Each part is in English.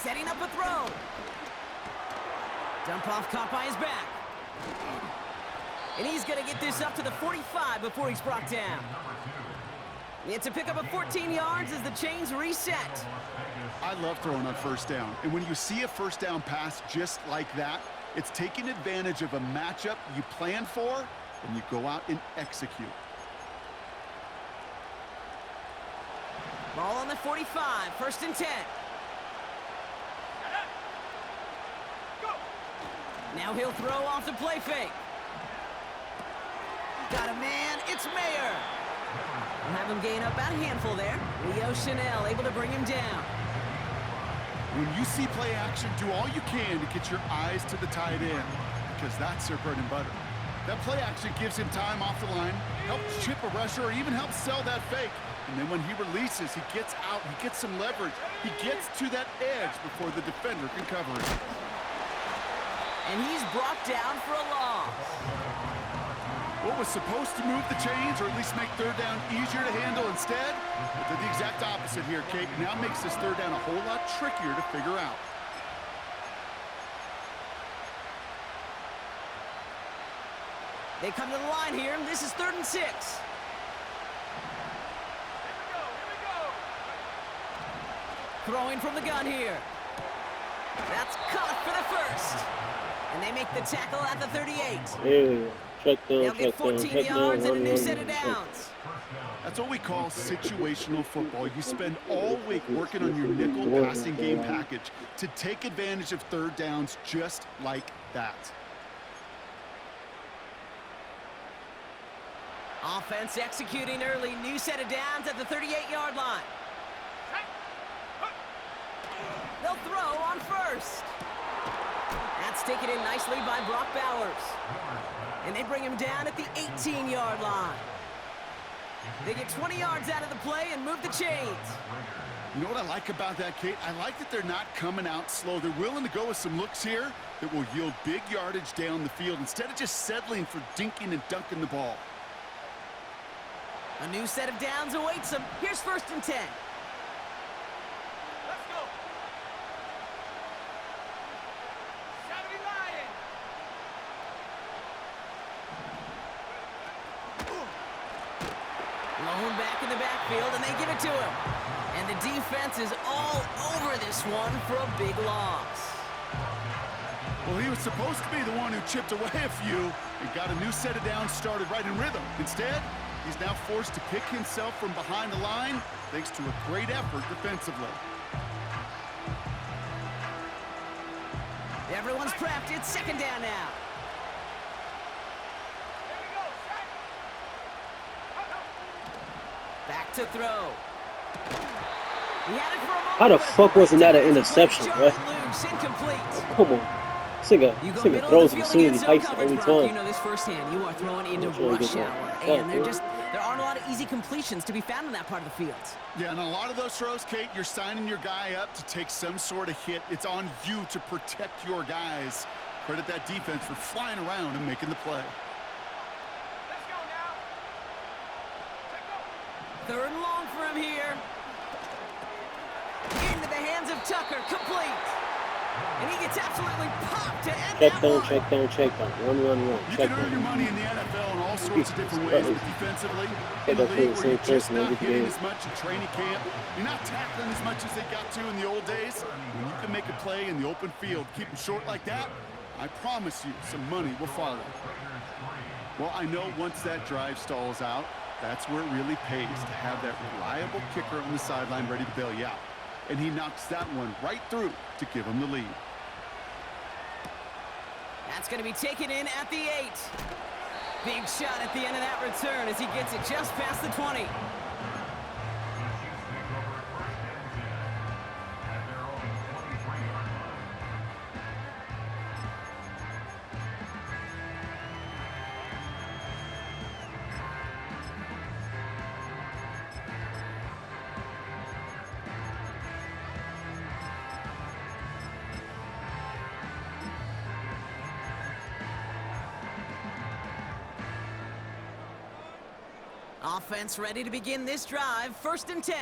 Setting up a throw. Dump off caught by his back. And he's going to get this up to the 45 before he's brought down. It's a pickup of 14 yards as the chains reset. I love throwing on first down. And when you see a first down pass just like that, it's taking advantage of a matchup you plan for, and you go out and execute. Ball on the 45, 1st and 10. Now he'll throw off the play fake. Got a man, it's Mayer. We'll have him gain up about a handful there. Leo Chanel able to bring him down. When you see play action, do all you can to get your eyes to the tight end, because that's their bread and butter. That play action gives him time off the line, helps chip a rusher, or even helps sell that fake. And then when he releases, he gets out, he gets some leverage. He gets to that edge before the defender can cover it. And he's brought down for a loss. What was supposed to move the chains, or at least make third down easier to handle instead, it did the exact opposite here, Kate. Now makes this third down a whole lot trickier to figure out. They come to the line here, and this is 3rd and 6. Throwing from the gun here. That's caught for the first. And they make the tackle at the 38. Yeah, check down, They'll get 14 yards and a new set of check. downs. That's what we call situational football. You spend all week working on your nickel passing game package to take advantage of third downs just like that. Offense executing early. New set of downs at the 38-yard line. They'll throw on first. That's taken in nicely by Brock Bowers. And they bring him down at the 18-yard line. They get 20 yards out of the play and move the chains. You know what I like about that, Kate? I like that they're not coming out slow. They're willing to go with some looks here that will yield big yardage down the field instead of just settling for dinking and dunking the ball. A new set of downs awaits them. Here's 1st and 10. Let's go. 79. Lone back in the backfield, and they give it to him. And the defense is all over this one for a big loss. Well, he was supposed to be the one who chipped away a few and got a new set of downs started right in rhythm. Instead, he's now forced to pick himself from behind the line thanks to a great effort defensively. Everyone's prepped. It's 2nd down now. Back to throw. He had it for a moment. How the fuck wasn't that an interception, bro? Loose, incomplete. Come on. Singer throws as soon as he hikes every time. You know this firsthand. You are throwing into rush hour, and there aren't a lot of easy completions to be found in that part of the field. Yeah, and a lot of those throws, Kate, you're signing your guy up to take some sort of hit. It's on you to protect your guys. Credit that defense for flying around and making the play. Let's go now. Let's go. 3rd and long for him here. Into the hands of Tucker, complete. And he gets absolutely popped to end that one. Check down. Run. You Check can earn your down. money in the NFL in all sorts of different ways, but defensively, in the league where you're just not hitting as much at training camp, you're not tackling as much as they got to in the old days. When you can make a play in the open field, keep them short like that, I promise you some money will follow. Well, I know once that drive stalls out, that's where it really pays to have that reliable kicker on the sideline ready to bail you out. And he knocks that one right through to give him the lead. That's going to be taken in at the 8. Big shot at the end of that return as he gets it just past the 20. Offense ready to begin this drive. 1st and 10.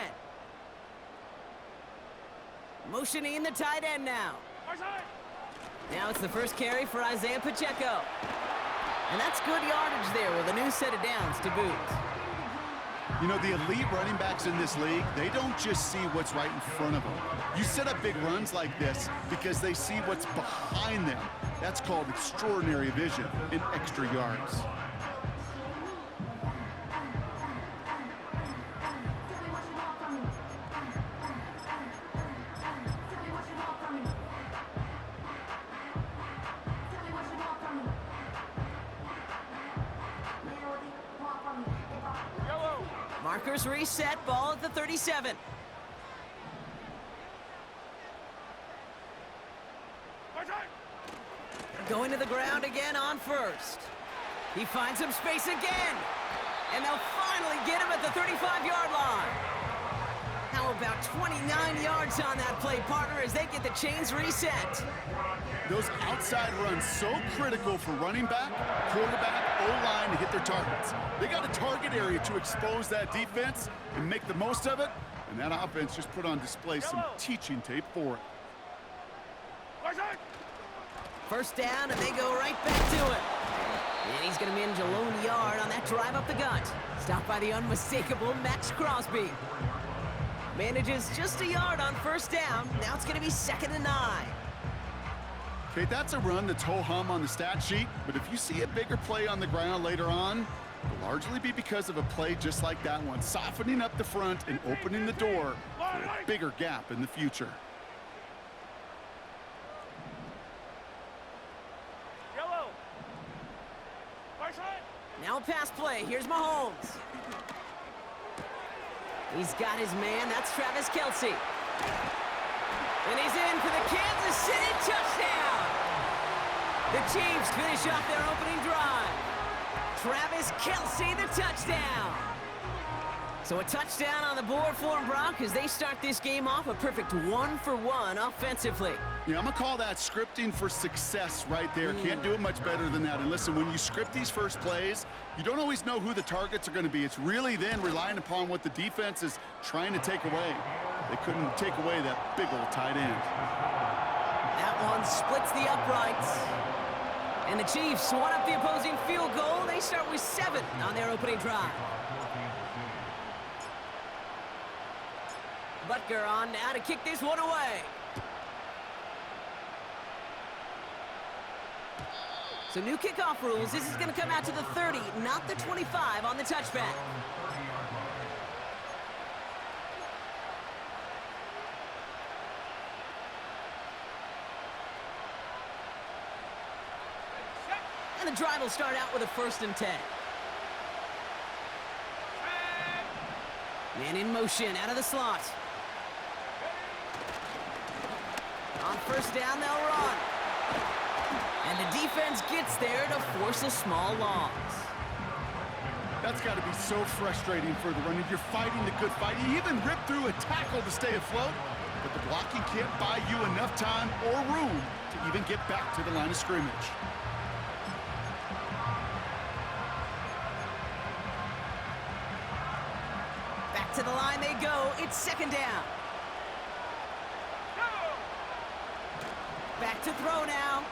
Motioning the tight end now. Now it's the first carry for Isaiah Pacheco. And that's good yardage there with a new set of downs to boot. You know, the elite running backs in this league, they don't just see what's right in front of them. You set up big runs like this because they see what's behind them. That's called extraordinary vision and extra yards. Markers reset, ball at the 37. Going to the ground again on first. He finds some space again. And they'll finally get him at the 35-yard line. How about 29 yards on that play, partner, as they get the chains reset. Those outside runs so critical for running back, quarterback, O-line to hit their targets. They got a target area to expose that defense and make the most of it, and that offense just put on display some teaching tape for it. First down, and they go right back to it. And he's going to manage a lone yard on that drive up the gut. Stopped by the unmistakable Max Crosby. Manages just a yard on first down. Now it's going to be 2nd and 9. Okay, that's a run that's ho-hum on the stat sheet, but if you see a bigger play on the ground later on, it'll largely be because of a play just like that one, softening up the front and opening the door for a bigger gap in the future. Now a pass play. Here's Mahomes. He's got his man. That's Travis Kelce. And he's in for the Kansas City touchdown. The Chiefs finish off their opening drive. Travis Kelce, the touchdown. So a touchdown on the board for them, Brock, as they start this game off a perfect 1-for-1 offensively. Yeah, I'm going to call that scripting for success right there. Can't do it much better than that. And listen, when you script these first plays, you don't always know who the targets are going to be. It's really then relying upon what the defense is trying to take away. They couldn't take away that big old tight end. That one splits the uprights. And the Chiefs one up the opposing field goal. They start with 7 on their opening drive. Butker on now to kick this one away. So new kickoff rules. This is going to come out to the 30, not the 25 on the touchback. And the drive will start out with a 1st and 10. Man in motion out of the slot. On first down, they'll run. And the defense gets there to force a small loss. That's got to be so frustrating for the running. You're fighting the good fight. You even rip through a tackle to stay afloat, but the blocking can't buy you enough time or room to even get back to the line of scrimmage. Back to the line they go. It's 2nd down. Back to throw now.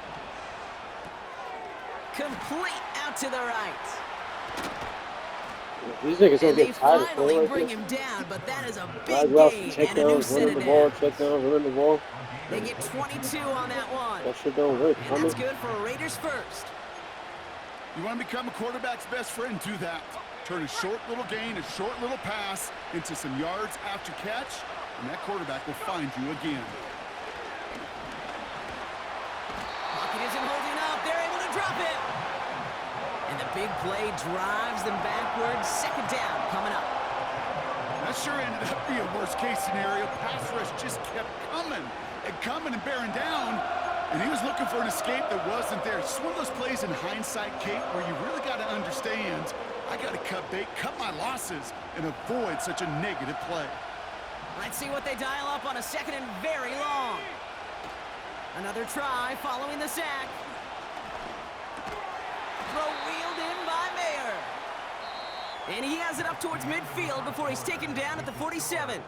Complete out to the right. These niggas don't And they get tired of finally throwing bring like him this. down, but that is a Guys big out gain for check and a new downs, set running of the ball, downs. check downs, running the ball. They get 22 on that one. That shit don't work. And that's good for Raiders first. You want to become a quarterback's best friend, do that. Turn a short little gain, a short little pass into some yards after catch, and that quarterback will find you again. Pocket isn't holding up. They're able to drop it. And the big play drives them backwards. 2nd down coming up. That sure ended up being a worst-case scenario. Pass rush just kept coming and bearing down, and he was looking for an escape that wasn't there. It's one of those plays in hindsight, Kate, where you really got to understand, I got to cut bait, cut my losses, and avoid such a negative play. Let's see what they dial up on a 2nd and very long. Another try following the sack. Throw wheeled in by Mayer. And he has it up towards midfield before he's taken down at the 47.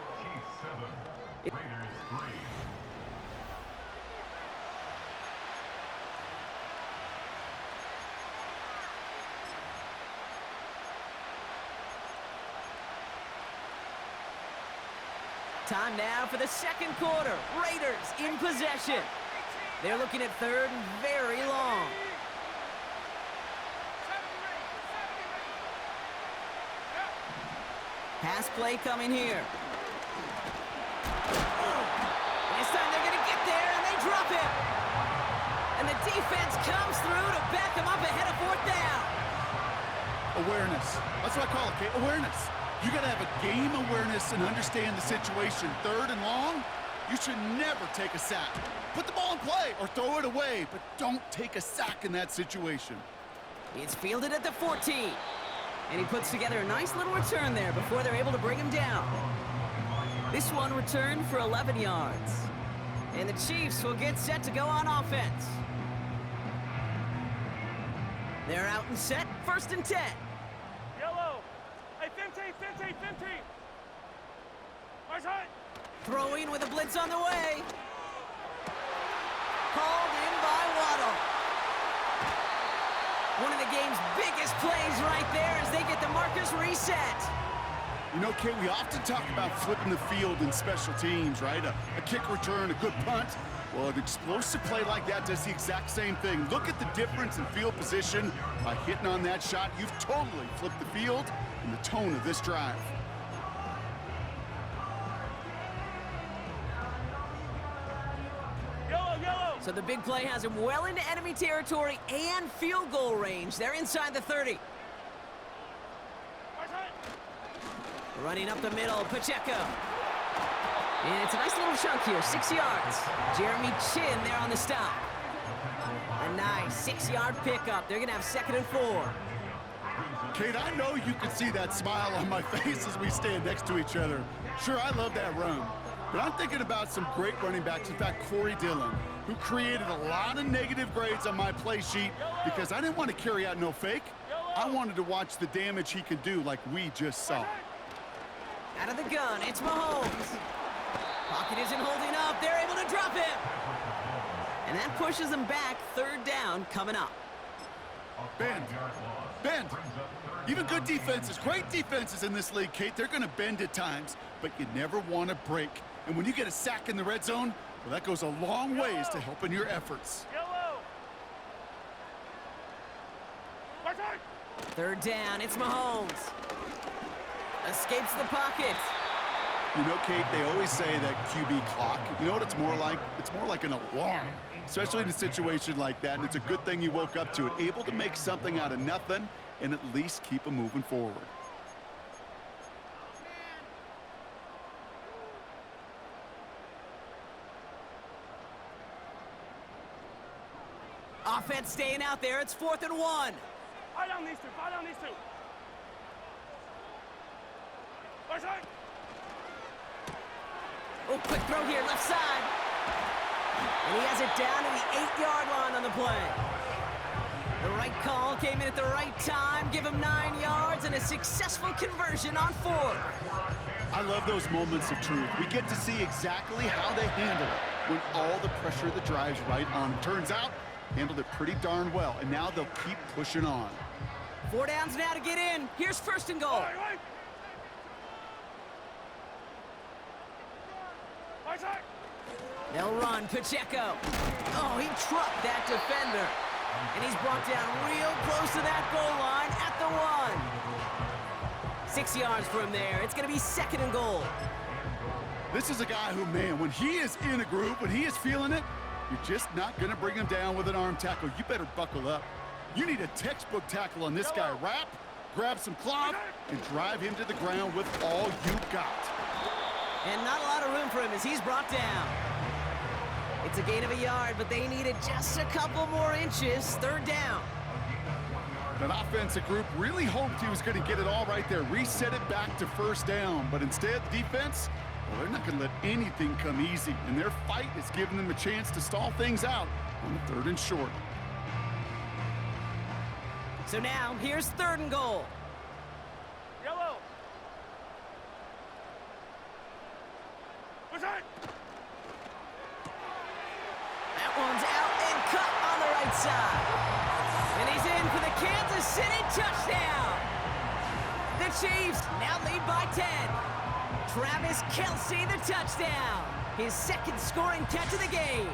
Time now for the second quarter. Raiders in possession. They're looking at third and very long. Pass play coming here. This time they're going to get there, and they drop him. And the defense comes through to back him up ahead of fourth down. Awareness. That's what I call it, Kate. Awareness. You got to have a game awareness and understand the situation. Third and long, you should never take a sack. Put the ball in play or throw it away, but don't take a sack in that situation. It's fielded at the 14. And he puts together a nice little return there before they're able to bring him down. This one returned for 11 yards. And the Chiefs will get set to go on offense. They're out and set, 1st and 10. Yellow. Hey, 15, 15, 15. Right side. Throwing with a blitz on the way. Called in by Waddle. One of the game's biggest plays right there as they get the markers reset. You know, Kate, we often talk about flipping the field in special teams, right? A kick return, a good punt. Well, an explosive play like that does the exact same thing. Look at the difference in field position. By hitting on that shot, you've totally flipped the field and the tone of this drive. So the big play has him well into enemy territory and field goal range. They're inside the 30. Running up the middle, Pacheco. And it's a nice little chunk here, 6 yards. Jeremy Chin there on the stop. A nice 6-yard pickup. They're going to have 2nd and 4. Kate, I know you can see that smile on my face as we stand next to each other. Sure, I love that run. But I'm thinking about some great running backs. In fact, Corey Dillon, who created a lot of negative grades on my play sheet because I didn't want to carry out no fake. I wanted to watch the damage he could do like we just saw. Out of the gun, it's Mahomes. Pocket isn't holding up. They're able to drop him. And that pushes them back. 3rd down coming up. Bend. Bend. Even good defenses, great defenses in this league, Kate, they're going to bend at times, but you never want to break. And when you get a sack in the red zone, well, that goes a long ways to helping your efforts. 3rd down, it's Mahomes. Escapes the pocket. You know, Kate, they always say that QB clock, you know what it's more like? It's more like an alarm, especially in a situation like that, and it's a good thing you woke up to it, able to make something out of nothing and at least keep them moving forward. Offense staying out there. It's 4th and 1. Fire down these two. Fire down these two. Right side. Oh, quick throw here, left side. And he has it down to the 8-yard line on the play. The right call came in at the right time. Give him 9 yards and a successful conversion on 4th. I love those moments of truth. We get to see exactly how they handle it when all the pressure of the drive's right on. Turns out, handled it pretty darn well, and now they'll keep pushing on. 4 downs now to get in. Here's 1st and goal. Right side. They'll run, Pacheco. Oh, he trucked that defender. And he's brought down real close to that goal line at the 1. 6 yards from there. It's going to be 2nd and goal. This is a guy who, man, when he is in a group, when he is feeling it, you're just not going to bring him down with an arm tackle. You better buckle up. You need a textbook tackle on this guy. Wrap, grab some cloth, and drive him to the ground with all you got. And not a lot of room for him as he's brought down. It's a gain of a yard, but they needed just a couple more inches. 3rd down. That offensive group really hoped he was going to get it all right there, reset it back to 1st down. But instead, the defense, well, they're not going to let anything come easy. And their fight is giving them a chance to stall things out on the 3rd and short. So now, here's 3rd and goal. Yellow. Right side. That one's out and cut on the right side. And he's in for the Kansas City touchdown. The Chiefs now lead by 10. Travis Kelce, the touchdown. His second scoring catch of the game.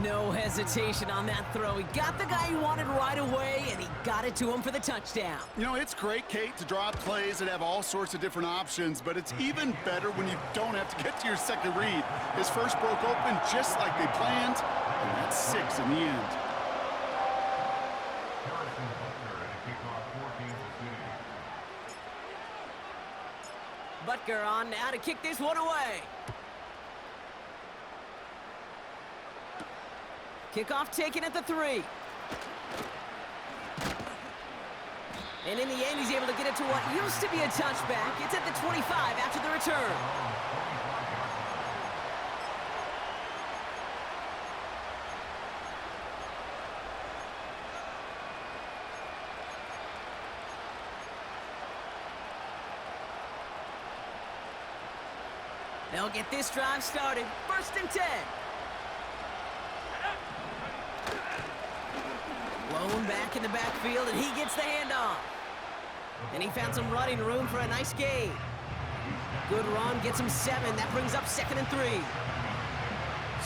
No hesitation on that throw. He got the guy he wanted right away, and he got it to him for the touchdown. You know, it's great, Kate, to draw up plays that have all sorts of different options, but it's even better when you don't have to get to your second read. His first broke open just like they planned, and that's 6 in the end. Butker on now to kick this one away. Kickoff taken at the 3. And in the end, he's able to get it to what used to be a touchback. It's at the 25 after the return. They'll get this drive started. 1st and 10. Blown back in the backfield, and he gets the handoff. And he found some running room for a nice gain. Good run, gets him 7. That brings up 2nd and 3.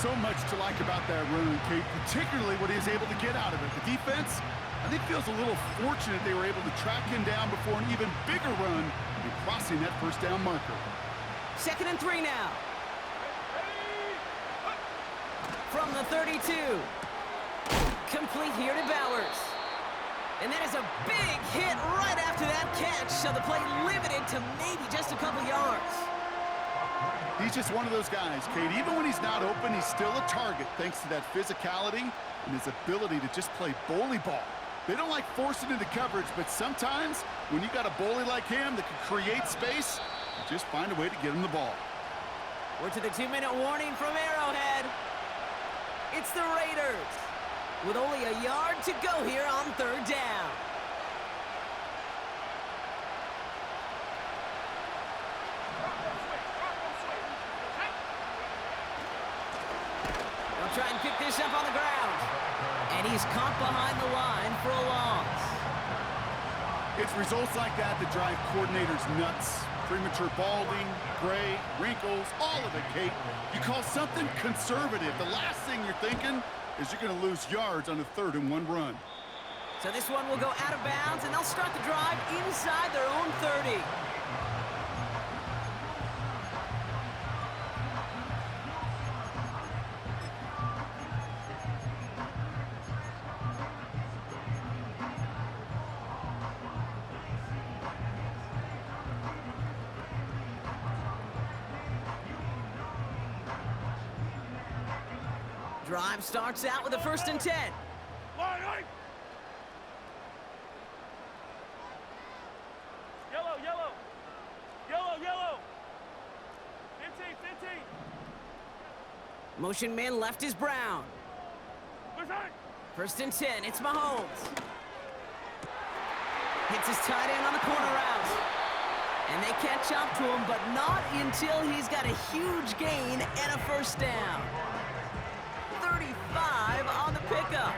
So much to like about that run, Kate, particularly what he was able to get out of it. The defense, I think, feels a little fortunate they were able to track him down before an even bigger run and crossing that 1st down marker. 2nd and 3 now. From the 32. Complete here to Bowers. And that is a big hit right after that catch, so the play limited to maybe just a couple yards. He's just one of those guys, Kate. Even when he's not open, he's still a target thanks to that physicality and his ability to just play bully ball. They don't like forcing into coverage, but sometimes when you got a bully like him that can create space, you just find a way to get him the ball. We're to the 2-minute warning from Arrowhead. It's the Raiders with only a yard to go here on 3rd down. They'll try and pick this up on the ground. And he's caught behind the line for a loss. It's results like that that drive coordinators nuts. Premature balding, gray, wrinkles, all of it, Kate. You call something conservative. The last thing you're thinking is you're going to lose yards on a 3rd and 1 run. So this one will go out of bounds, and they'll start the drive inside their own 30. Drive starts out with a 1st and 10. Yellow, yellow. Yellow, yellow. 15, 15. Motion man left is Brown. 1st and 10, it's Mahomes. Hits his tight end on the corner route. And they catch up to him, but not until he's got a huge gain and a 1st down. 35 on the pickup.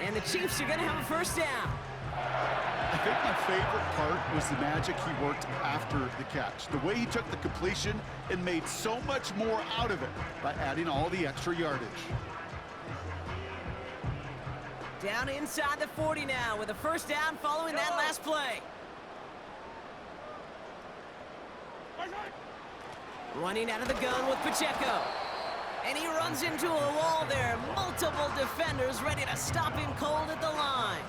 And the Chiefs are going to have a 1st down. I think my favorite part was the magic he worked after the catch. The way he took the completion and made so much more out of it by adding all the extra yardage. Down inside the 40 now with a 1st down following that last play. Running out of the gun with Pacheco. And he runs into a wall there. Multiple defenders ready to stop him cold at the line.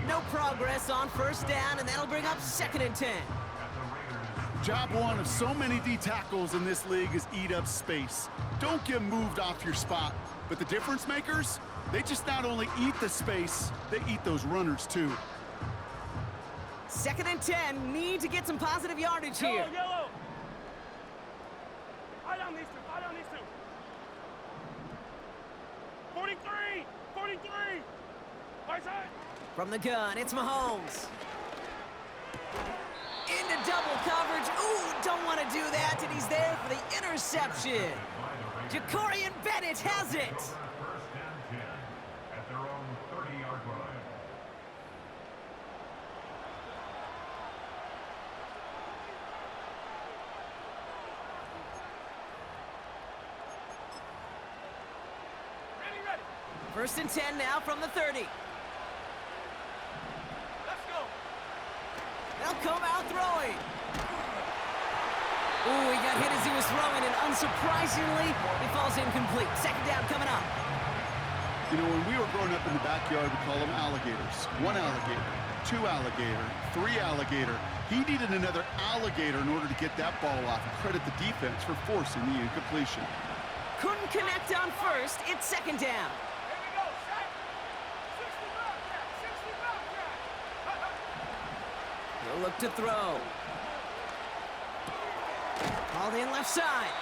No progress on 1st down, and that'll bring up 2nd and 10. Job one of so many D tackles in this league is eat up space. Don't get moved off your spot. But the difference makers, they just not only eat the space, they eat those runners too. 2nd and 10, need to get some positive yardage here. Yellow, yellow. I don't need to. 43, 43. Right side. From the gun, it's Mahomes. Into double coverage. Ooh, don't want to do that, and he's there for the interception. Jacorian Bennett has it. First and 10 now from the 30. Let's go. They'll come out throwing. Ooh, he got hit as he was throwing, and unsurprisingly, he falls incomplete. Second down coming up. You know, when we were growing up in the backyard, we call them alligators. 1 alligator, 2 alligator, 3 alligator. He needed another alligator in order to get that ball off. Credit the defense for forcing the incompletion. Couldn't connect on first. It's second down. Here we go, set. 60 Bobcat, 60 Bobcat. He'll look to throw. Hauled in left side.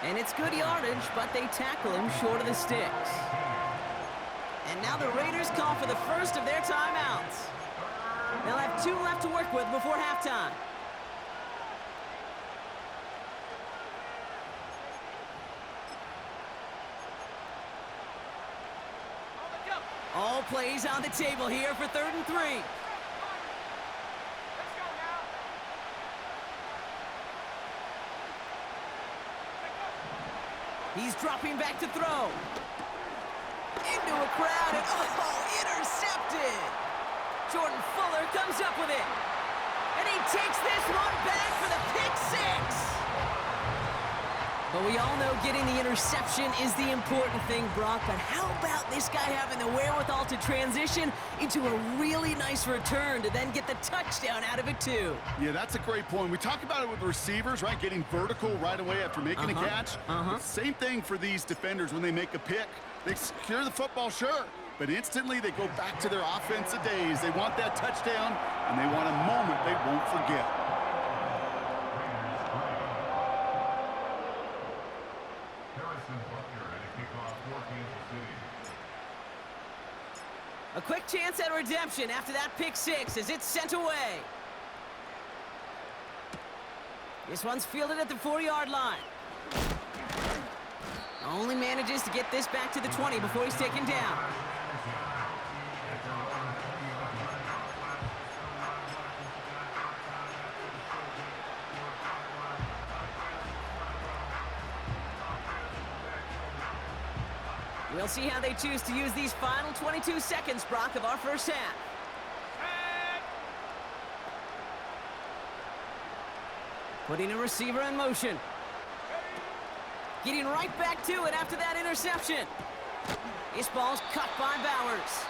And it's good yardage, but they tackle him short of the sticks. And now the Raiders call for the first of their timeouts. They'll have 2 left to work with before halftime. All plays on the table here for 3rd and 3. Let's go now. He's dropping back to throw. Into a crowd and intercepted. Jordan Fuller comes up with it. And he takes this one back for the pick 6. But we all know getting the interception is the important thing, Brock. But how about this guy having the wherewithal to transition into a really nice return to then get the touchdown out of it, too? Yeah, that's a great point. We talk about it with receivers, right? Getting vertical right away after making a catch. Same thing for these defenders when they make a pick. They secure the football, sure, but instantly they go back to their offensive days. They want that touchdown, and they want a moment they won't forget. A quick chance at redemption after that pick 6 as it's sent away. This one's fielded at the 4-yard line. Only manages to get this back to the 20 before he's taken down. We'll see how they choose to use these final 22 seconds, Brock, of our first half. Putting a receiver in motion. Getting right back to it after that interception. This ball's cut by Bowers.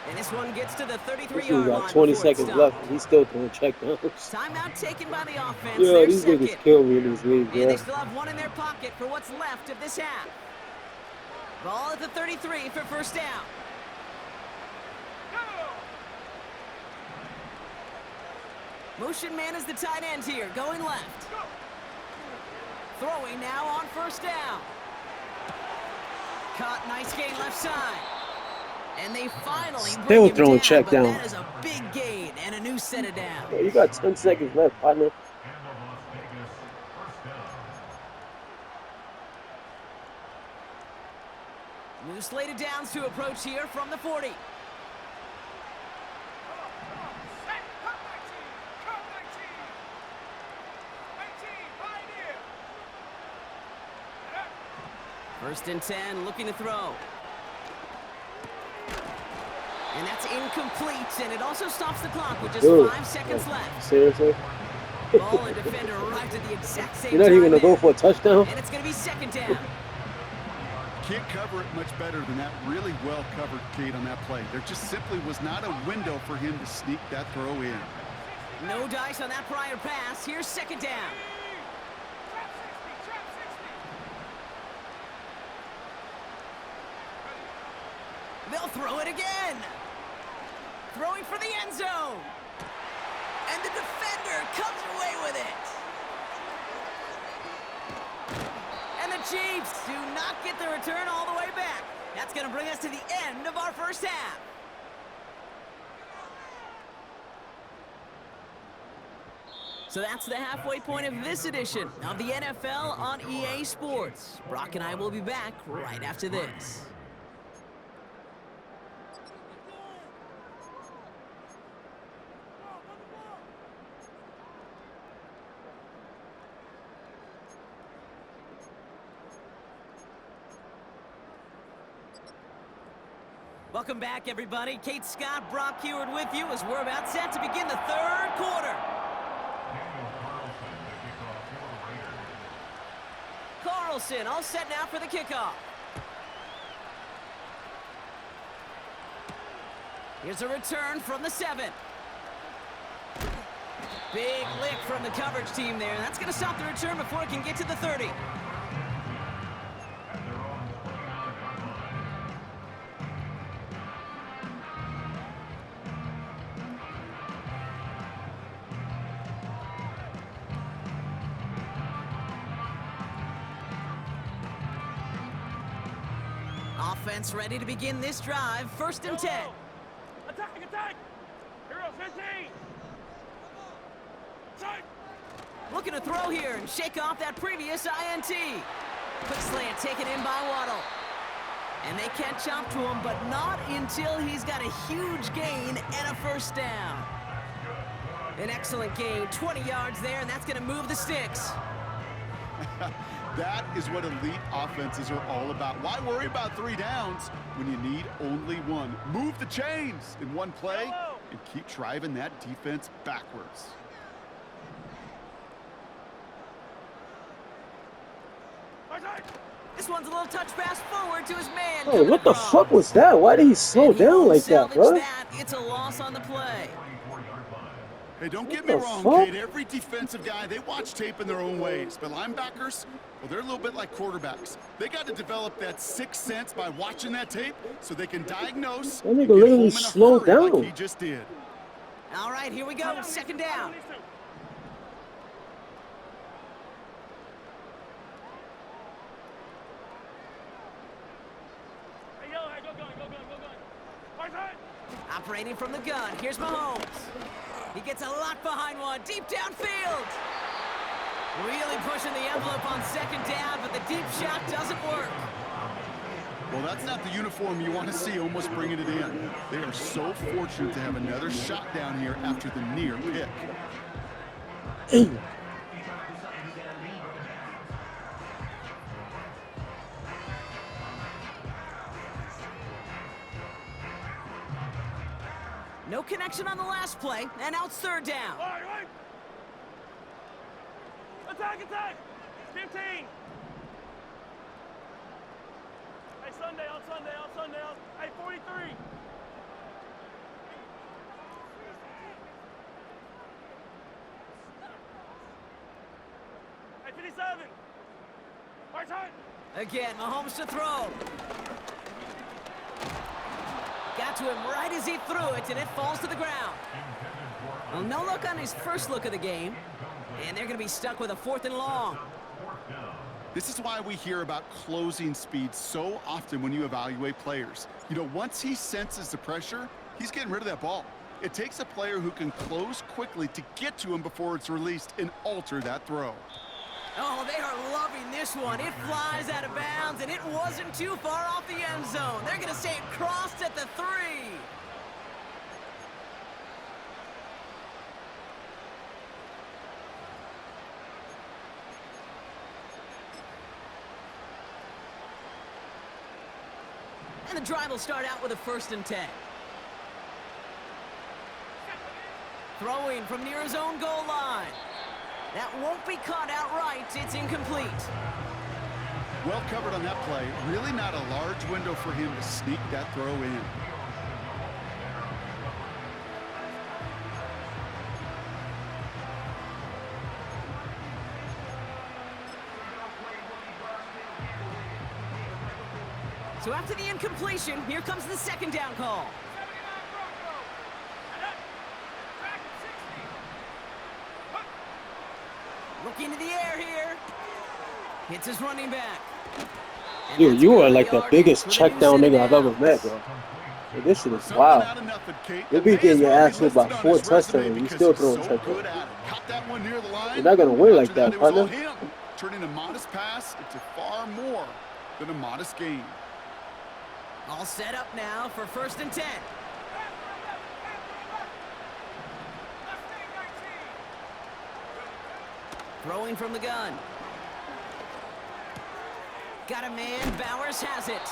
And this one gets to the 33-yard line. Got 20 seconds left, and he's still throwing checkdowns. Timeout taken by the offense. Yo, these niggas kill me in this league, bro. And they still have 1 in their pocket for what's left of this half. Ball at the 33 for first down. Motion man is the tight end here, going left. Throwing now on first down. Caught, nice gain left side. And they finally Still bring throwing him check down, down. But that is a big gain and a new set of downs. Yo, you got 10 seconds left, partner. New slated downs to approach here from the 40. First and 10, looking to throw. And that's incomplete, and it also stops the clock with just 5 seconds left. Seriously? Ball and defender arrived at the exact same You're not time even going to there. go for a touchdown? And it's going to be second down. Can't cover it much better than that really well-covered Kate on that play. There just simply was not a window for him to sneak that throw in. No dice on that prior pass. Here's second down. They'll throw it again. Throwing for the end zone. And the defender comes away with it. And the Chiefs do not get the return all the way back. That's going to bring us to the end of our first half. So that's the halfway point of this edition of the NFL on EA Sports. Brock and I will be back right after this. Welcome back, everybody. Kate Scott, Brock Heward with you as we're about set to begin the third quarter. Carlson all set now for the kickoff. Here's a return from the 7. Big lick from the coverage team there. That's going to stop the return before it can get to the 30. Offense ready to begin this drive. 1st and 10. Attack, attack! Here goes 15! Attack! Looking to throw here and shake off that previous INT. Quick slant taken in by Waddle. And they catch up to him, but not until he's got a huge gain and a 1st down. An excellent gain, 20 yards there, and that's going to move the sticks. That is what elite offenses are all about. Why worry about 3 downs when you need only 1? Move the chains in one play and keep driving that defense backwards. This one's a little touch pass forward to his man. Oh, what the fuck was that? Why did he slow down like that, bro? It's a loss on the play. Hey, don't get me wrong, Kate. Every defensive guy, they watch tape in their own ways. But linebackers, well, they're a little bit like quarterbacks. They got to develop that 6th sense by watching that tape so they can diagnose That nigga literally slowed down. like he just did. All right, here we go. 2nd down. Hey, yo, hey, go gun. Operating from the gun. Here's Mahomes. He gets a lot behind one. Deep downfield. Really pushing the envelope on 2nd down, but the deep shot doesn't work. Well, that's not the uniform you want to see almost bringing it in. They are so fortunate to have another shot down here after the near pick. No connection on the last play, and now it's 3rd down. All right. Attack, attack! 15! Hey, Sunday, hey, 43! Hey, 57! Right side! Again, Mahomes to throw. Got to him right as he threw it, and it falls to the ground. Well, no look on his first look of the game, and they're going to be stuck with a 4th and long. This is why we hear about closing speed so often when you evaluate players. You know, once he senses the pressure, he's getting rid of that ball. It takes a player who can close quickly to get to him before it's released and alter that throw. Oh, they are loving this one. It flies out of bounds, and it wasn't too far off the end zone. They're going to say it crossed at the 3. And the drive will start out with a 1st and 10. Throwing from near his own goal line. That won't be caught outright. It's incomplete. Well covered on that play. Really not a large window for him to sneak that throw in. So after the incompletion, here comes the 2nd down call. 79 Back at 60! Looking to the air here. Hits his running back. And Dude, that's you gonna are be like the yardage biggest for the check down new nigga I've ever downs. met, bro. Like, this shit is Something wild. out of nothing, Kate. You'll be May getting as your well ass be whipped by listed on 4 his resume touchdowns, and you because still he's throwing so touchdowns. good at it. Caught that one near the line. You're not gonna win like After that, it was all partner. him. Turning a modest pass into far more than a modest gain. All set up now for 1st and 10. Throwing from the gun. Got a man. Bowers has it.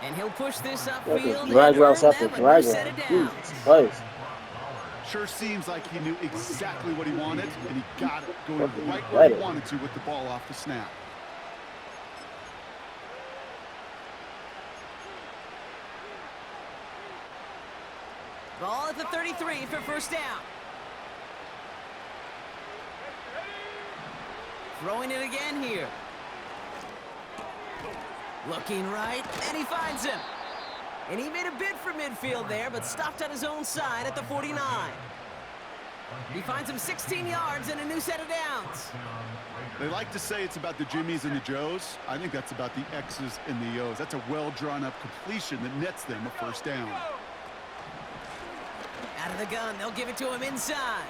And he'll push this Like upfield a and drag routes earn after them a drag new set route. of Jesus downs. Christ. Sure seems like he knew exactly what he wanted, and he got it, going Fucking right where he better. wanted to with the ball off the snap. Ball at the 33 for first down. Throwing it again here. Looking right, and he finds him. And he made a bid for midfield there, but stopped on his own side at the 49. He finds him 16 yards and a new set of downs. They like to say it's about the Jimmies and the Joes. I think that's about the X's and the O's. That's a well-drawn-up completion that nets them a first down. Out of the gun, they'll give it to him inside.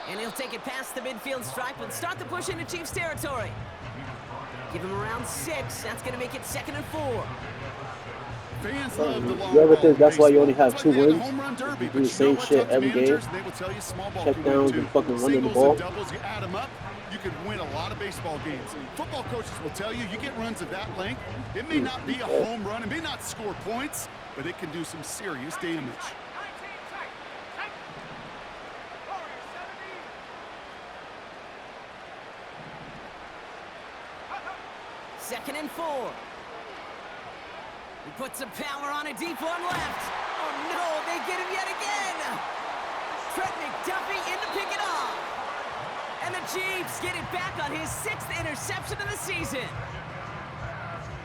And he'll take it past the midfield stripe and start the push into Chiefs territory. Give him around 6. That's going to make it 2nd and 4. Fans love the long You ever ball think in that's why you baseball. only have It's 2 like they wins? the home run derby, You but do the same what? shit Talk to every game. managers, and they will tell you small ball can win Checkdowns too. and fucking running the Singles ball. and doubles, you add them up, you can win a lot of baseball games. Football coaches will tell you, you get runs of that length, it may not be a home run, it may not score points, but it can do some serious damage. 2nd and 4. He puts some power on a deep one left. Oh no, they get him yet again. Trent McDuffie in to pick it off. And the Chiefs get it back on his 6th interception of the season.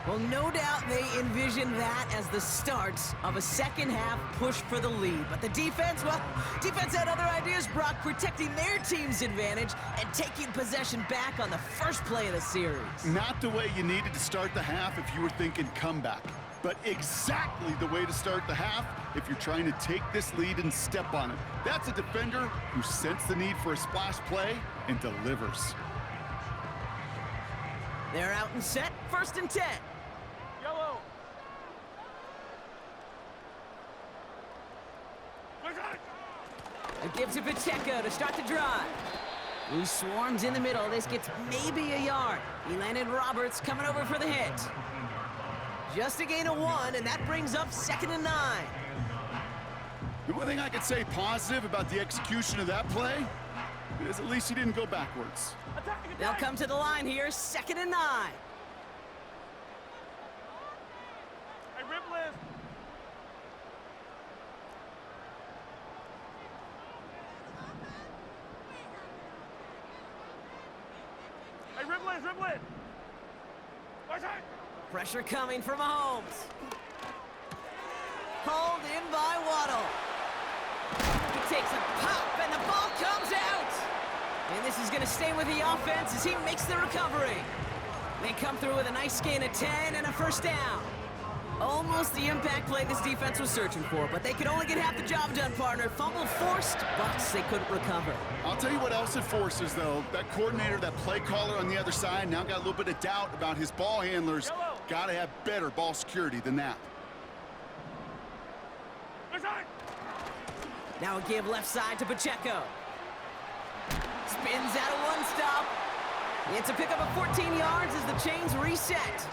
Well, no doubt they envisioned that as the start of a second half push for the lead. But the defense, well, defense had other ideas, Brock, protecting their team's advantage and taking possession back on the first play of the series. Not the way you needed to start the half if you were thinking comeback, but exactly the way to start the half if you're trying to take this lead and step on it. That's a defender who sensed the need for a splash play and delivers. They're out and set, 1st and 10. Yellow. It gives to Pacheco to start the drive. He swarms in the middle. This gets maybe a yard. He landed Roberts coming over for the hit. Just a gain of 1, and that brings up 2nd and 9. The one thing I could say positive about the execution of that play is at least he didn't go backwards. They'll come to the line here, 2nd and 9. Hey, Ripley. Hey, Ripley. Pressure coming from Mahomes. Pulled in by Waddle. He takes a pop, and the ball comes out. And this is going to stay with the offense as he makes the recovery. They come through with a nice gain of 10 and a first down. Almost the impact play this defense was searching for, but they could only get half the job done, partner. Fumble forced, but they couldn't recover. I'll tell you what else it forces, though. That coordinator, that play caller on the other side, now got a little bit of doubt about his ball handlers. Got to have better ball security than that. Now a give left side to Pacheco. Spins out of 1 stop. It's a pickup of 14 yards as the chains reset.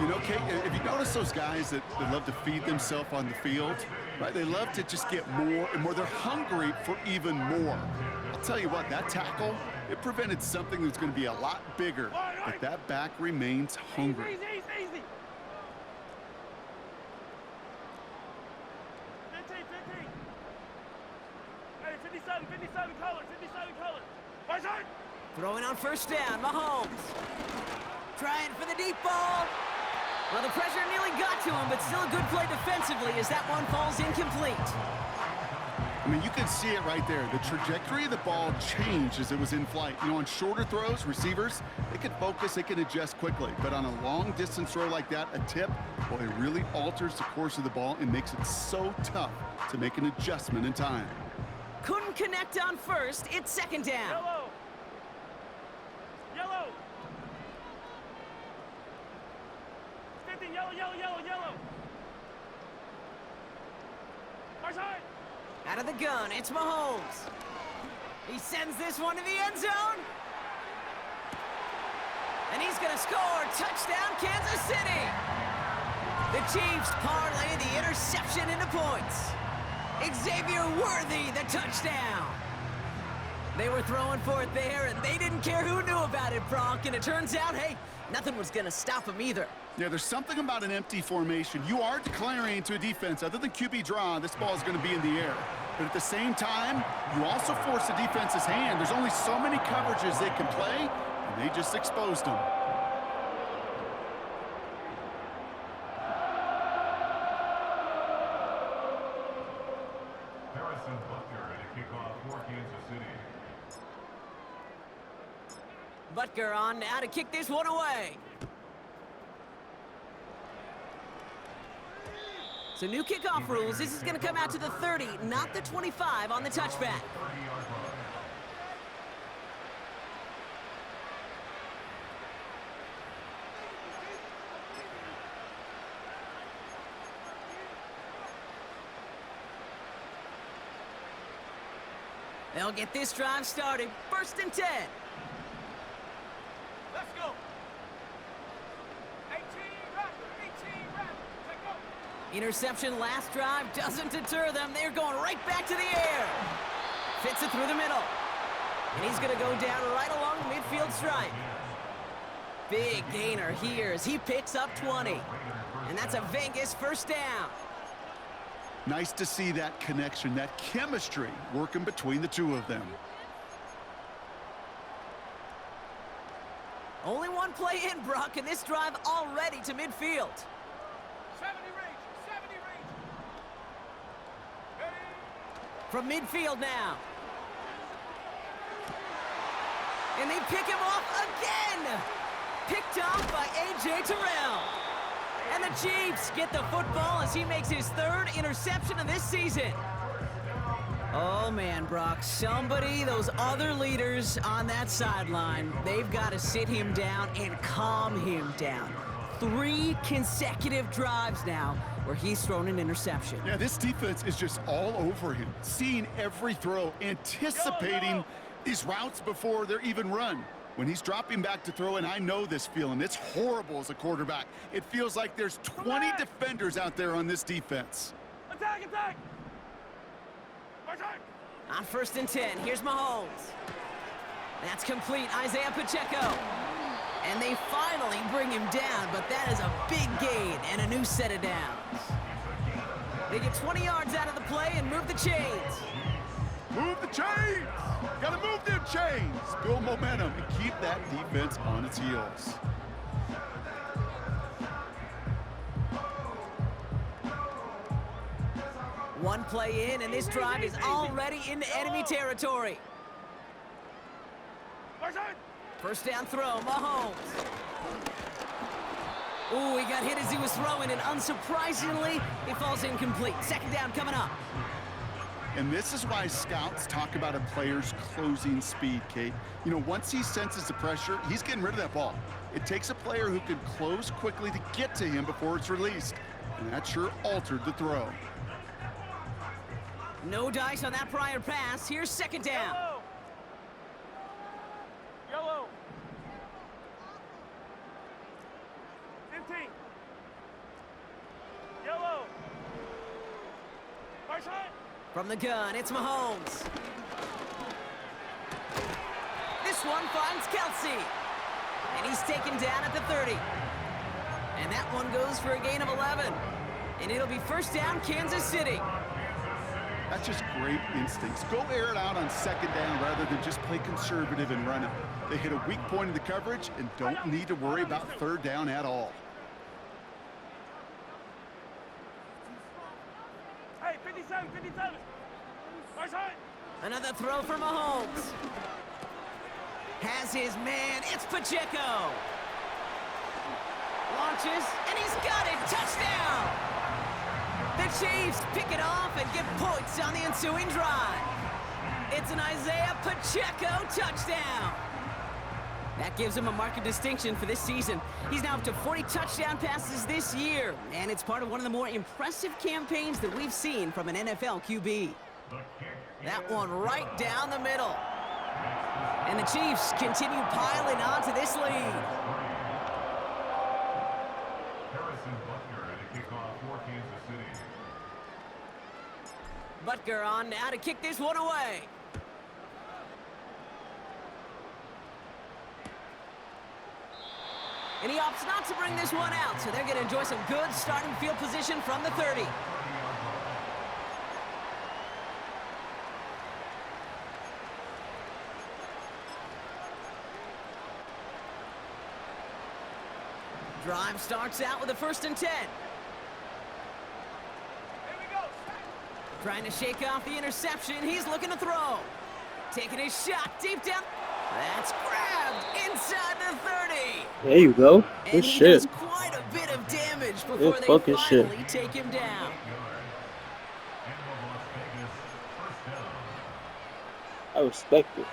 You know, Kate, if you notice those guys that love to feed themselves on the field, right? They love to just get more and more. They're hungry for even more. I'll tell you what, that tackle, it prevented something that's going to be a lot bigger, but that back remains hungry. Easy. 15. Hey, 57 colors. Throwing on first down, Mahomes. Trying for the deep ball. Well, the pressure nearly got to him, but still a good play defensively as that one falls incomplete. I mean, you can see it right there. The trajectory of the ball changed as it was in flight. You know, on shorter throws, receivers, they can focus, they can adjust quickly. But on a long distance throw like that, a tip, well, it really alters the course of the ball and makes it so tough to make an adjustment in time. Couldn't connect on first. It's 2nd down. Yellow. 15, yellow. Outside. Out of the gun, it's Mahomes. He sends this one to the end zone. And he's going to score. Touchdown, Kansas City. The Chiefs parlay the interception into points. Xavier Worthy, the touchdown. They were throwing for it there, and they didn't care who knew about it, Brock. And it turns out, hey, nothing was going to stop them either. Yeah, there's something about an empty formation. You are declaring to a defense, other than QB draw, this ball is going to be in the air. But at the same time, you also force the defense's hand. There's only so many coverages they can play, and they just exposed them. Butker on now to kick this one away. So new kickoff rules. This is going to come out to the 30, not the 25 on the touchback. They'll get this drive started. 1st and 10. Let's go. 18 rep, 18 rep. Take go. Interception last drive doesn't deter them. They're going right back to the air. Fits it through the middle. And he's going to go down right along the midfield stripe. Big gainer here as he picks up 20. And that's a Vegas 1st down. Nice to see that connection, that chemistry working between the two of them. Only one play in, Brock, and this drive already to midfield. 70 range, 70 range. Ready? From midfield now. And they pick him off again. Picked off by A.J. Terrell. And the Chiefs get the football as he makes his 3rd interception of this season. Oh, man, Brock, those other leaders on that sideline, they've got to sit him down and calm him down. 3 consecutive drives now where he's thrown an interception. Yeah, this defense is just all over him, seeing every throw, anticipating these routes before they're even run. When he's dropping back to throw, and I know this feeling, it's horrible as a quarterback. It feels like there's 20 defenders out there on this defense. Attack, attack. Attack. On 1st and 10, here's Mahomes. That's complete, Isaiah Pacheco. And they finally bring him down, but that is a big gain and a new set of downs. They get 20 yards out of the play and move the chains. Move the chains! Gotta move them chains! Build momentum and keep that defense on its heels. One play in, and this drive is already into enemy territory. 1st down throw, Mahomes. Ooh, he got hit as he was throwing, and unsurprisingly, he falls incomplete. 2nd down coming up. And this is why scouts talk about a player's closing speed, Kate. You know, once he senses the pressure, he's getting rid of that ball. It takes a player who can close quickly to get to him before it's released. And that sure altered the throw. No dice on that prior pass. Here's 2nd down. Yellow. Yellow. 15. Yellow. First shot. From the gun, it's Mahomes. This one finds Kelsey. And he's taken down at the 30. And that one goes for a gain of 11. And it'll be 1st down, Kansas City. That's just great instincts. Go air it out on 2nd down rather than just play conservative and run it. They hit a weak point in the coverage and don't need to worry about 3rd down at all. Hey, 57, 57. First shot. Another throw for Mahomes. Has his man, it's Pacheco. Launches, and he's got it, touchdown! The Chiefs pick it off and get points on the ensuing drive. It's an Isaiah Pacheco touchdown. That gives him a mark of distinction for this season. He's now up to 40 touchdown passes this year, and it's part of one of the more impressive campaigns that we've seen from an NFL QB. That one right down the middle. And the Chiefs continue piling on to this lead. Butker on now to kick this one away. And he opts not to bring this one out, so they're going to enjoy some good starting field position from the 30. Drive starts out with a 1st and 10. Trying to shake off the interception. He's looking to throw. Taking his shot deep down. That's grabbed inside the 30. There you go. Good And he shit. does quite a bit of damage before they fucking finally shit. take him down. I respect it.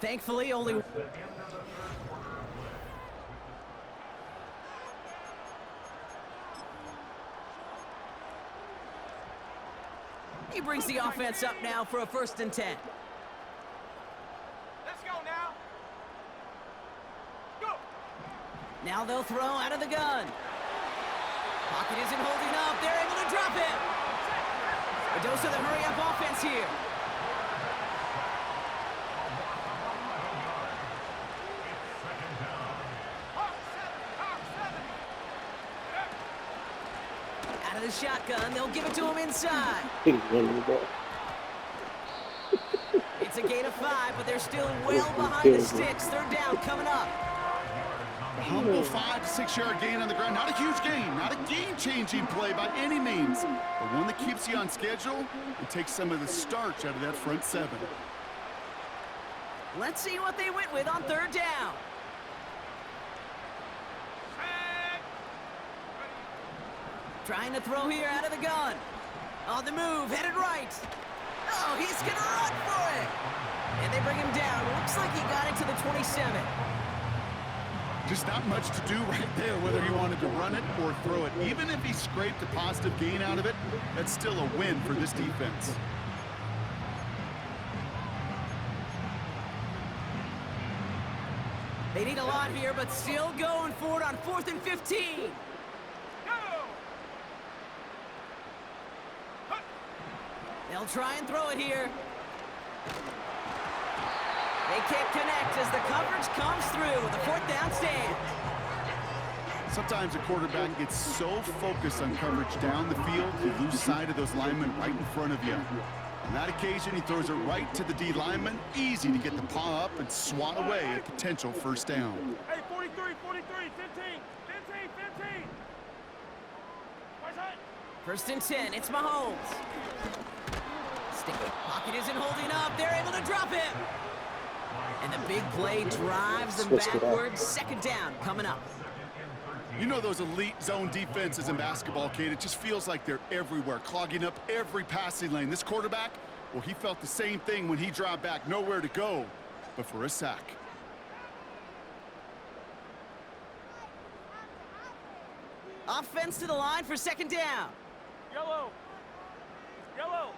Thankfully, only... He brings the offense up now for a 1st and 10. Let's go now. Go. Now they'll throw out of the gun. Pocket isn't holding up. They're able to drop him. A dose of the hurry-up offense here. Out of the shotgun, they'll give it to him inside. He's running the ball. It's a gain of 5, but they're still well behind the sticks. 3rd down coming up. A humble 5 to 6 yard gain on the ground. Not a huge gain, not a game-changing play by any means, but one that keeps you on schedule and takes some of the starch out of that front 7. Let's see what they went with on 3rd down. Trying to throw here out of the gun. On the move, headed right. Oh, he's going to run for it. And they bring him down. Looks like he got it to the 27. Just not much to do right there, whether he wanted to run it or throw it. Even if he scraped a positive gain out of it, that's still a win for this defense. They need a lot here, but still going forward on 4th and 15. They'll try and throw it here. They can't connect as the coverage comes through. The 4th down stand. Sometimes a quarterback gets so focused on coverage down the field, you lose sight of those linemen right in front of you. On that occasion, he throws it right to the D lineman. Easy to get the paw up and swat away a potential 1st down. Hey, 43, 43, 15, 15, 15. Where's that? 1st and 10, it's Mahomes. Pocket isn't holding up. They're able to drop him. And the big play drives them backwards. 2nd down coming up. You know those elite zone defenses in basketball, Kate, it just feels like they're everywhere, clogging up every passing lane. This quarterback, well, he felt the same thing when he dropped back. Nowhere to go but for a sack. Offense to the line for 2nd down. Yellow. Yellow.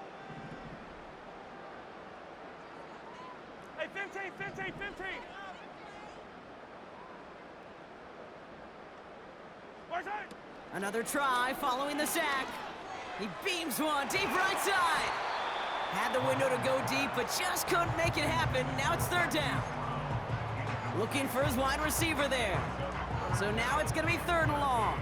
Hey, 15, 15, 15. Where's that? Another try following the sack. He beams one deep right side. Had the window to go deep, but just couldn't make it happen. Now it's 3rd down. Looking for his wide receiver there. So now it's going to be 3rd and long.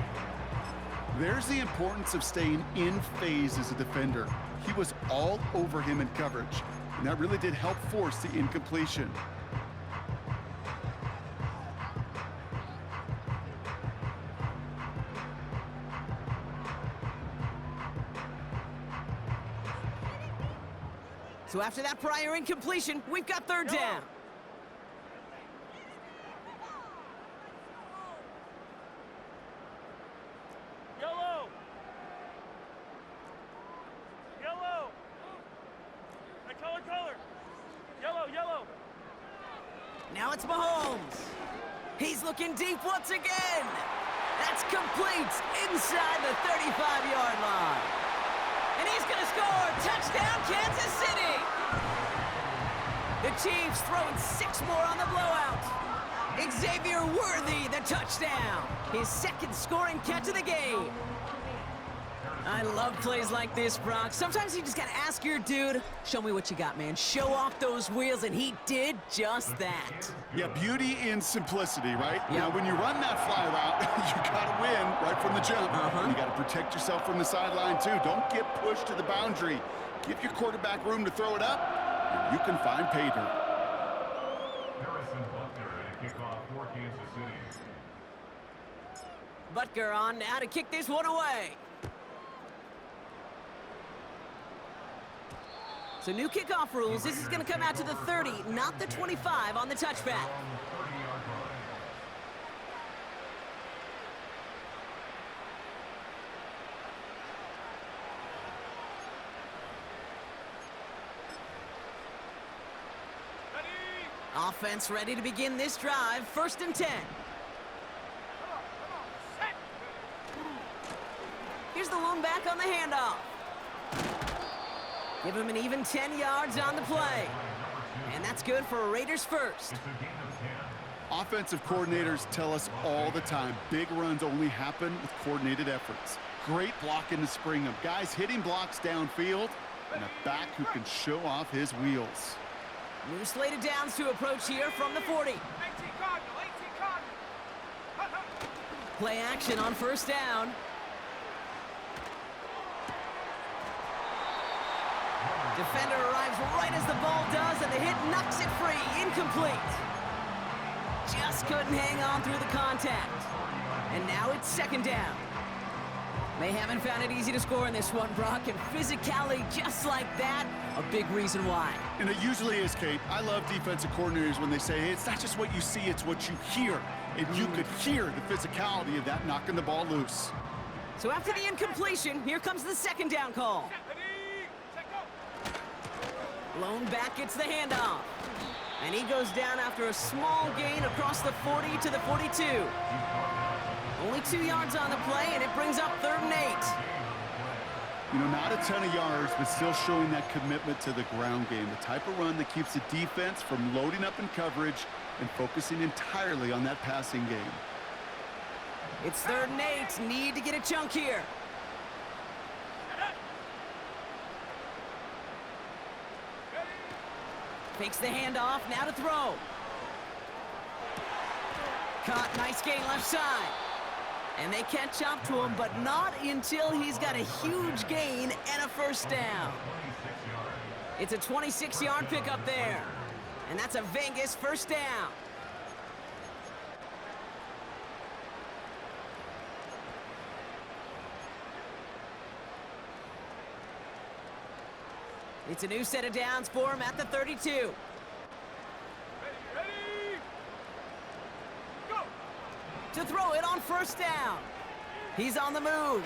There's the importance of staying in phase as a defender. He was all over him in coverage, and that really did help force the incompletion. So after that prior incompletion, we've got 3rd down. Yellow. Yellow. Hey, color. Yellow, yellow. Now it's Mahomes. He's looking deep once again. That's complete inside the 35-yard line. And he's going to score. Touchdown, Kansas City. The Chiefs throwing 6 more on the blowout. Xavier Worthy, the touchdown. His second scoring catch of the game. I love plays like this, Brock. Sometimes you just gotta ask your dude, show me what you got, man. Show off those wheels, and he did just that. Yeah, beauty in simplicity, right? Yep. Now, when you run that fly route, you gotta win right from the jump. You gotta protect yourself from the sideline, too. Don't get pushed to the boundary. Give your quarterback room to throw it up, and you can find pay dirt. Butker on now to kick this one away. So new kickoff rules. This is going to come out to the 30, not the 25 on the touchback. Offense ready to begin this drive. 1st and 10. Here's the lone back on the handoff. Give him an even 10 yards on the play. And that's good for a Raiders first. Offensive coordinators tell us all the time, big runs only happen with coordinated efforts. Great blocking to spring them. Guys hitting blocks downfield, and a back who can show off his wheels. New slated downs to approach here from the 40. 18 Cardinal, 18 Cardinal. Play action on 1st down. Defender arrives right as the ball does, and the hit knocks it free. Incomplete. Just couldn't hang on through the contact. And now it's 2nd down. They haven't found it easy to score in this one, Brock, and physicality just like that, a big reason why. And it usually is, Kate. I love defensive coordinators when they say, hey, it's not just what you see, it's what you hear. And you could hear the physicality of that knocking the ball loose. So after the incompletion, here comes the 2nd down call. Lone back gets the handoff. And he goes down after a small gain across the 40 to the 42. Only 2 yards on the play, and it brings up 3rd and 8. You know, not a ton of yards, but still showing that commitment to the ground game. The type of run that keeps the defense from loading up in coverage and focusing entirely on that passing game. It's 3rd and 8. Need to get a chunk here. Takes the handoff, now to throw. Caught, nice gain left side. And they catch up to him, but not until he's got a huge gain and a 1st down. It's a 26-yard pickup there. And that's a Vegas 1st down. It's a new set of downs for him at the 32. Ready, go! To throw it on 1st down. He's on the move.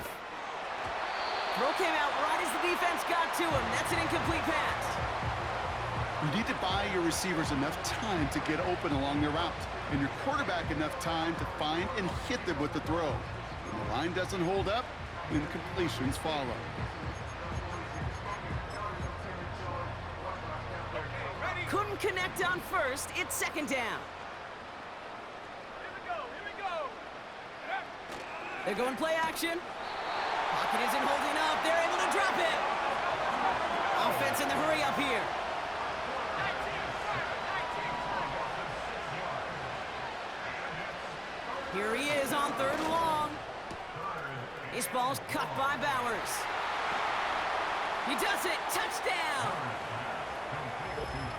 Throw came out right as the defense got to him. That's an incomplete pass. You need to buy your receivers enough time to get open along their route, and your quarterback enough time to find and hit them with the throw. When the line doesn't hold up, incompletions follow. Couldn't connect on 1st. It's 2nd down. Here we go. They're going play action. Pocket isn't holding up. They're able to drop it. Offense in the hurry up here. 19. Here he is on 3rd and long. This ball's cut by Bowers. He does it. Touchdown.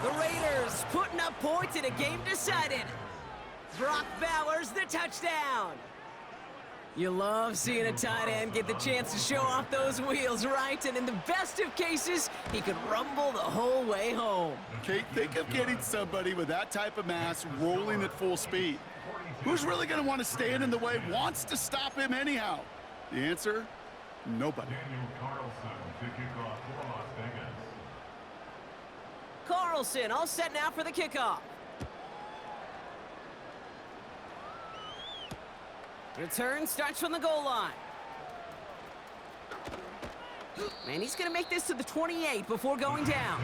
The Raiders putting up points in a game decided. Brock Bowers, the touchdown. You love seeing a tight end get the chance to show off those wheels, right? And in the best of cases, he could rumble the whole way home. Kate, think of getting somebody with that type of mass rolling at full speed. Who's really going to want to stand in the way, wants to stop him anyhow? The answer, nobody. Carlson all set now for the kickoff. Return starts from the goal line. And he's going to make this to the 28 before going down.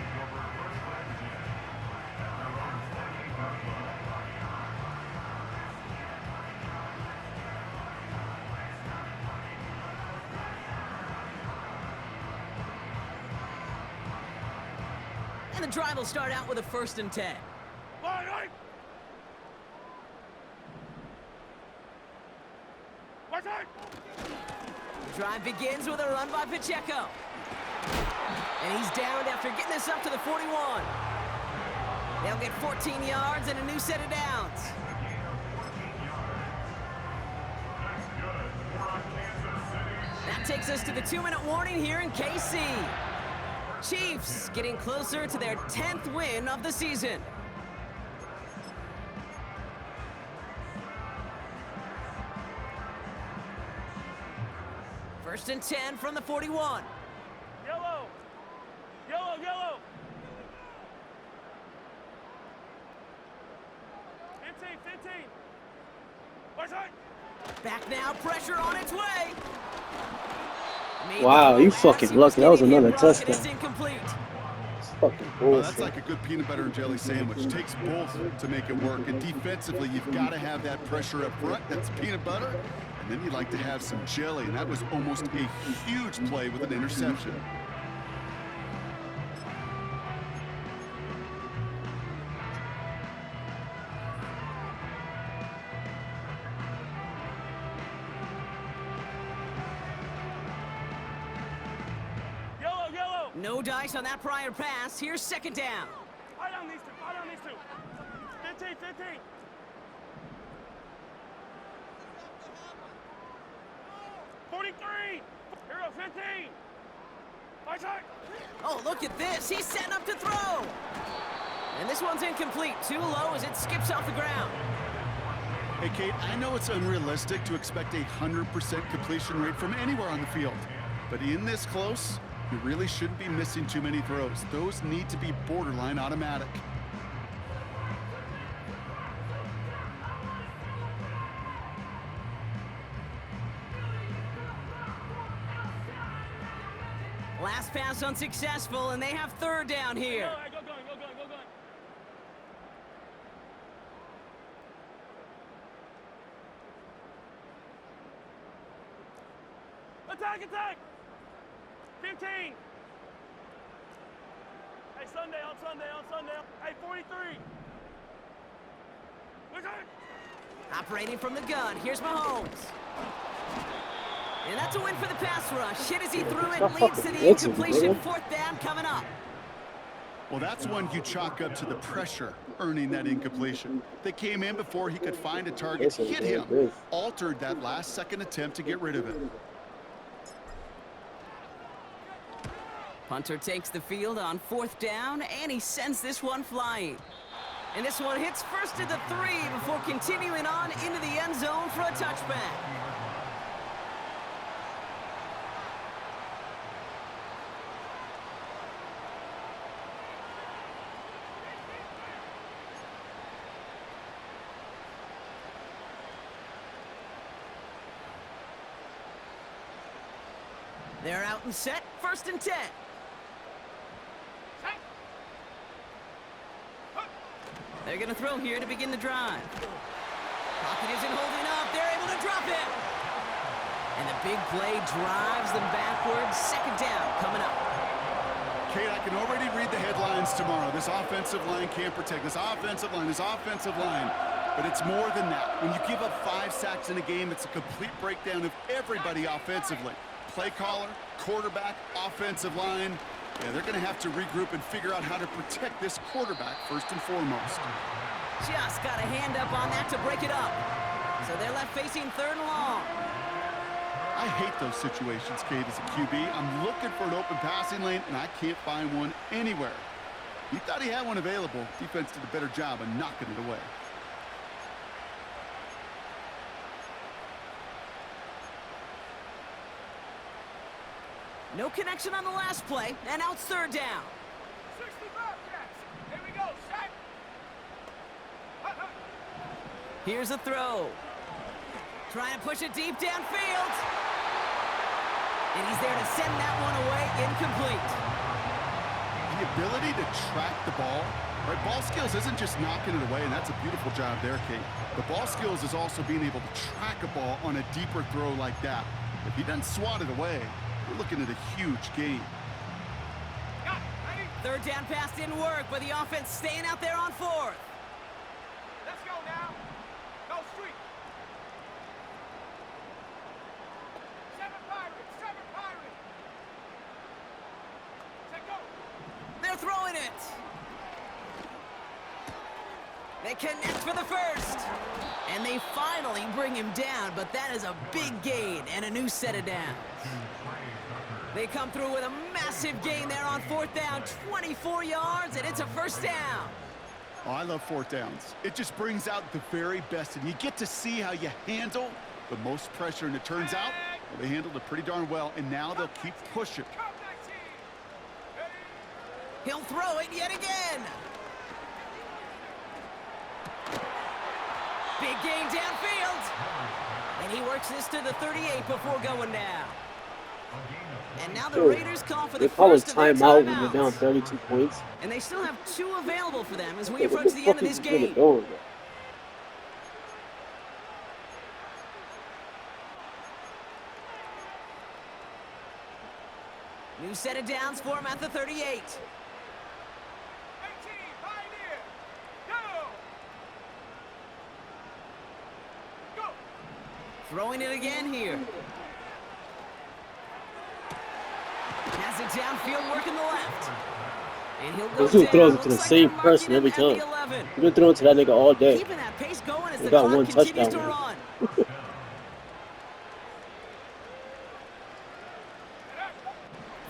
And the drive will start out with a 1st and 10. Right. The drive begins with a run by Pacheco. And he's downed after getting this up to the 41. They'll get 14 yards and a new set of downs. That takes us to the 2-minute warning here in KC. Chiefs getting closer to their 10th win of the season. First and 10 from the 41. Yellow. 15. Right side. Back now, pressure on its way. Wow, you fucking lucky. That was another touchdown. It's incomplete. It's fucking Well, bullshit. that's like a good peanut butter and jelly sandwich. Takes both to make it work. And defensively, you've got to have that pressure up front. That's peanut butter. And then you like to have some jelly. And that was almost a huge play with an interception. Yellow. No dice on that prior pass. Here's 2nd down. Right on these two. 15. 43. Here go 15. Right side. Oh, look at this. He's setting up to throw. And this one's incomplete. Too low as it skips off the ground. Hey, Kate, I know it's unrealistic to expect a 100% completion rate from anywhere on the field. But in this close, you really shouldn't be missing too many throws. Those need to be borderline automatic. Last pass unsuccessful, and they have 3rd down here. Go going. Attack! 15. Hey, Sunday. Hey, 43. What's that? Operating from the gun, here's Mahomes. And that's a win for the pass rush. Hit as he threw it, leads to the incompletion. 4th down coming up. Well, that's one you chalk up to the pressure earning that incompletion. They came in before he could find a target, hit him, altered that last-second attempt to get rid of it. Punter takes the field on 4th down, and he sends this one flying. And this one hits first at the 3 before continuing on into the end zone for a touchback. They're out and set, 1st and 10. They're going to throw here to begin the drive. Pocket isn't holding up. They're able to drop it. And the big play drives them backwards. 2nd down coming up. Kate, I can already read the headlines tomorrow. This offensive line can't protect. This offensive line. But it's more than that. When you give up 5 sacks in a game, it's a complete breakdown of everybody offensively. Play caller, quarterback, offensive line. Yeah, they're going to have to regroup and figure out how to protect this quarterback first and foremost. Just got a hand up on that to break it up. So they're left facing 3rd and long. I hate those situations, Kate, as a QB. I'm looking for an open passing lane, and I can't find one anywhere. He thought he had one available. Defense did a better job of knocking it away. No connection on the last play, and now it's 3rd down. 65 cats. Here we go, shot. Here's a throw. Trying to push it deep downfield. And he's there to send that one away, incomplete. The ability to track the ball, right? Ball skills isn't just knocking it away, and that's a beautiful job there, Kate. The ball skills is also being able to track a ball on a deeper throw like that. If he doesn't swat it away, we're looking at a huge gain. third down pass didn't work, but the offense staying out there on fourth. Let's go now. Go street. 7 Pirates. 7 Pirates. Take go. They're throwing it. They connect for the first. And they finally bring him down, but that is a big gain and a new set of downs. They come through with a massive gain there on fourth down, 24 yards, and it's a first down. Oh, I love fourth downs. It just brings out the very best, and you get to see how you handle the most pressure, and it turns out well, they handled it pretty darn well, and now they'll keep pushing. He'll throw it yet again. Big gain downfield. And he works this to the 38 before going down. And now the Raiders call for the first of their timeout when timeouts. they're down 32 points. And they still have 2 available for them as we What approach the end of this is this nigga game. doing? New set of downs for him at the 38. 18 Pioneer. Go. Go. Throwing it again here. Has it downfield, working the left. And he'll go This dude down. throws it to the Looks like same they're person marking every him at time. the 11. You've been throwing to that nigga all day. Keeping that pace going as They the got clock one continues to touchdown. run.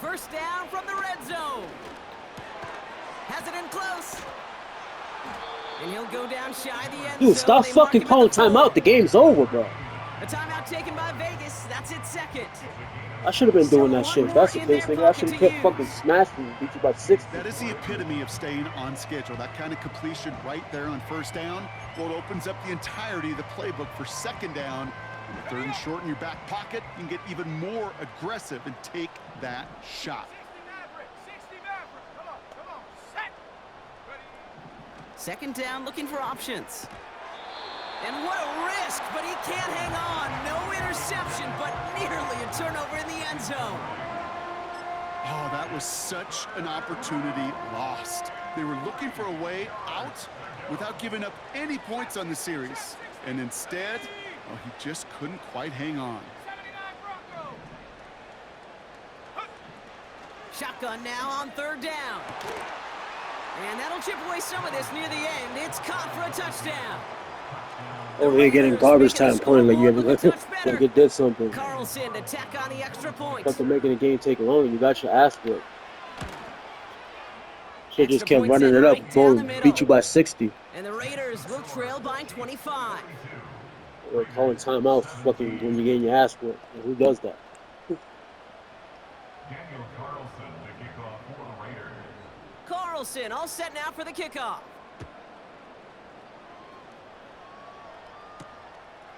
First down from the red zone. Has it in close. And he'll go down shy the end Dude, zone. stop They mark fucking him at calling the 4. timeout. The game's over, bro. A timeout taken by Vegas. That's its second. I should have been doing that So shit. one That's the more case, in their nigga. I should have pocket to kept fucking use. smashing and beat you by 60. That is the epitome of staying on schedule. That kind of completion right there on first down, well, it opens up the entirety of the playbook for second down. And the third and short in your back pocket, you can get even more aggressive and take that shot. 60 Maverick. 60 Maverick. Come on. Come on. Set. Ready. Second down, looking for options. And what a risk, but he can't hang on. No interception, but nearly a turnover in the end zone. Oh, that was such an opportunity lost. They were looking for a way out without giving up any points on the series. And instead, oh, he just couldn't quite hang on. 79 Bronco. Shotgun now on third down. And that'll chip away some of this near the end. It's caught for a touchdown. Over here getting garbage time pointing like you like you did something. Carlson to tack on the extra point. After making the game take longer, you got your ass whipped. Shit just Extra kept points running in it up. right down the Boom, middle. beat you by 60. And the Raiders will trail by 25. Or calling timeout fucking when you're getting your ass whipped. Who does that? Carlson all set now for the kickoff.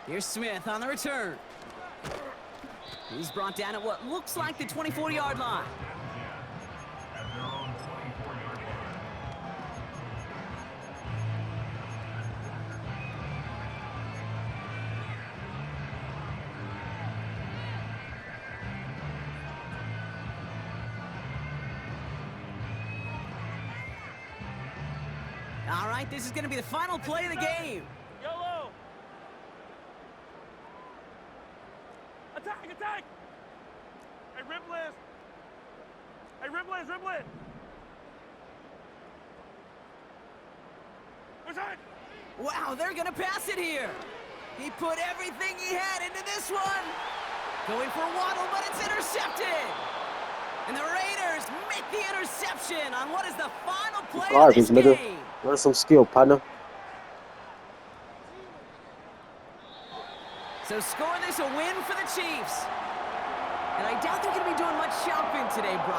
Here's Smith on the return. He's brought down at what looks like the 24-yard line. All right, this is going to be the final play of the game. YOLO. Attack, attack. Hey, Ripley. Hey, Ripley. What's that? Wow, they're going to pass it here. He put everything he had into this one. Going for Waddle, but it's intercepted. And the Raiders make the interception on what is the final play of this Garbage, nigga. game. Learn some skill, partner. So score this a win for the Chiefs. And I doubt they're going to be doing much shopping today, Brock.